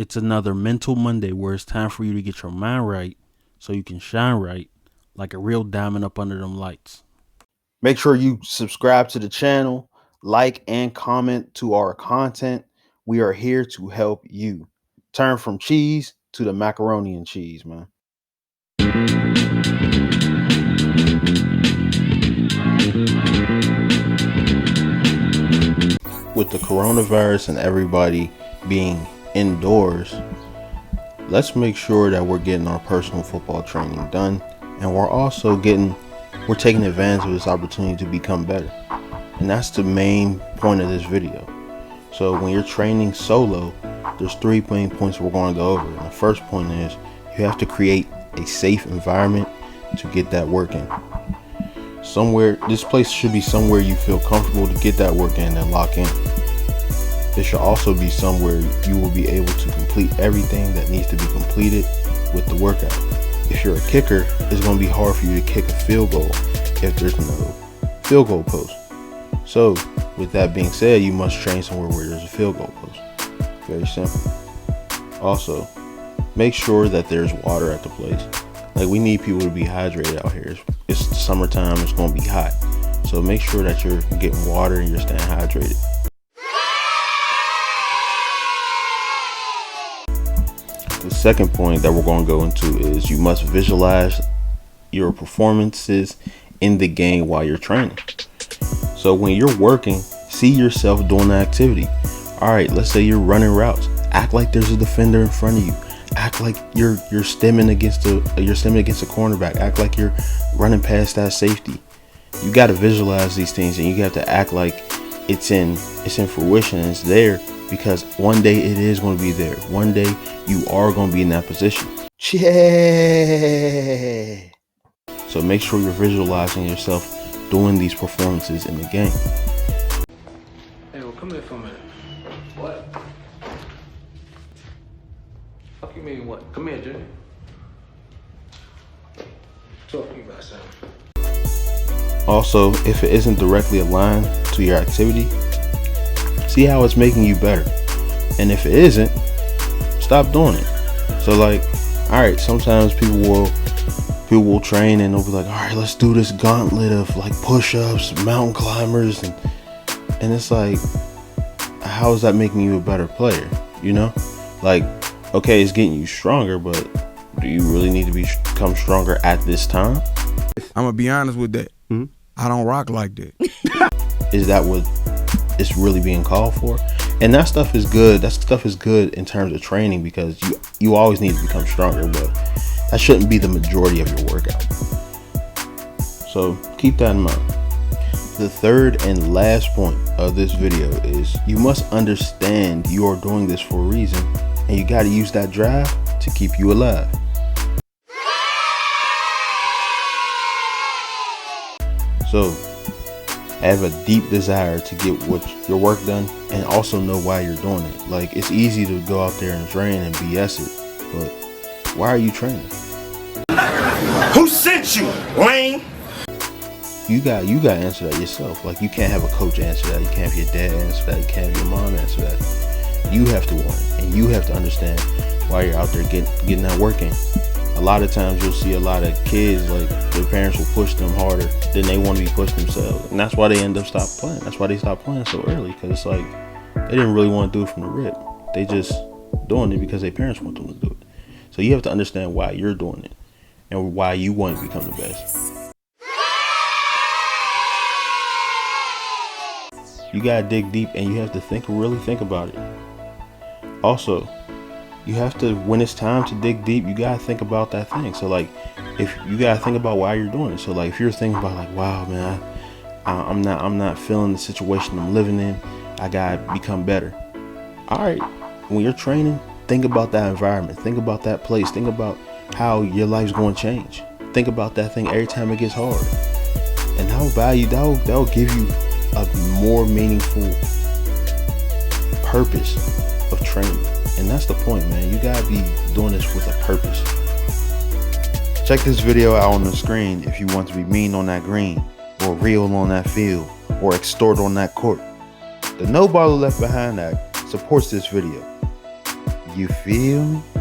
It's another Mental Monday where it's time for you to get your mind right so you can shine right like a real diamond up under them lights. Make sure you subscribe to the channel, like and comment to our content. We are here to help you turn from cheese to the macaroni and cheese, man. With the coronavirus and everybody being indoors, let's make sure that we're getting our personal football training done, and we're taking advantage of this opportunity to become better. And that's the main point of this video. So when you're training solo, there's 3 main points we're going to go over. And the first point is you have to create a safe environment to get that work in. This place should be somewhere you feel comfortable to get that work in and lock in. It should also be somewhere you will be able to complete everything that needs to be completed with the workout. If you're a kicker, it's going to be hard for you to kick a field goal if there's no field goal post. So with that being said, you must train somewhere where there's a field goal post. Very simple. Also, make sure that there's water at the place. Like, we need people to be hydrated out here. It's summertime, it's going to be hot. So make sure that you're getting water and you're staying hydrated. The second point that we're going to go into is you must visualize your performances in the game while you're training. So when you're working, see yourself doing the activity. All right, let's say you're running routes. Act like there's a defender in front of you. Act like you're stemming against a cornerback. Act like you're running past that safety. You got to visualize these things, and you got to act like it's in fruition and it's there, because one day it is going to be there. One day you are going to be in that position. Yeah. So make sure you're visualizing yourself doing these performances in the game. Hey, well, come here for a minute. What? Fuck you mean what? Come here, Junior. Talk to me about something. Also, if it isn't directly aligned to your activity, see how it's making you better. And if it isn't, stop doing it. So like, all right, sometimes people will train and they'll be like, all right, let's do this gauntlet of like push-ups, mountain climbers, and it's like, how is that making you a better player? You know, like, okay, it's getting you stronger, but do you really need to become stronger at this time? I'm gonna be honest with that. Mm-hmm. I don't rock like that. Is that what it's really being called for? And that stuff is good. That stuff is good in terms of training, because you always need to become stronger, but that shouldn't be the majority of your workout. So keep that in mind. The third and last point of this video is you must understand you are doing this for a reason, and you got to use that drive to keep you alive. So have a deep desire to get your work done, and also know why you're doing it. Like, it's easy to go out there and train and BS it, but why are you training? Who sent you, lame? You got to answer that yourself. Like, you can't have a coach answer that. You can't have your dad answer that. You can't have your mom answer that. You have to want it, and you have to understand why you're out there getting that work in. A lot of times you'll see a lot of kids, like, their parents will push them harder than they want to be pushed themselves, and that's why they end up stop playing. That's why they stop playing so early, because it's like they didn't really want to do it from the rip. They just doing it because their parents want them to do it. So you have to understand why you're doing it and why you want to become the best. You gotta dig deep, and you have to really think about it. Also, you have to, when it's time to dig deep, you gotta think about that thing. So like, if you gotta think about why you're doing it. So like, if you're thinking about like, wow, man, I'm not feeling the situation I'm living in, I gotta become better. All right, when you're training, think about that environment, think about that place, think about how your life's going to change. Think about that thing every time it gets hard, and that'll give you a more meaningful purpose of training. And that's the point, man. You gotta be doing this with a purpose. Check this video out on the screen if you want to be mean on that green, or real on that field, or extort on that court. The No Baller Left Behind Act supports this video. You feel me?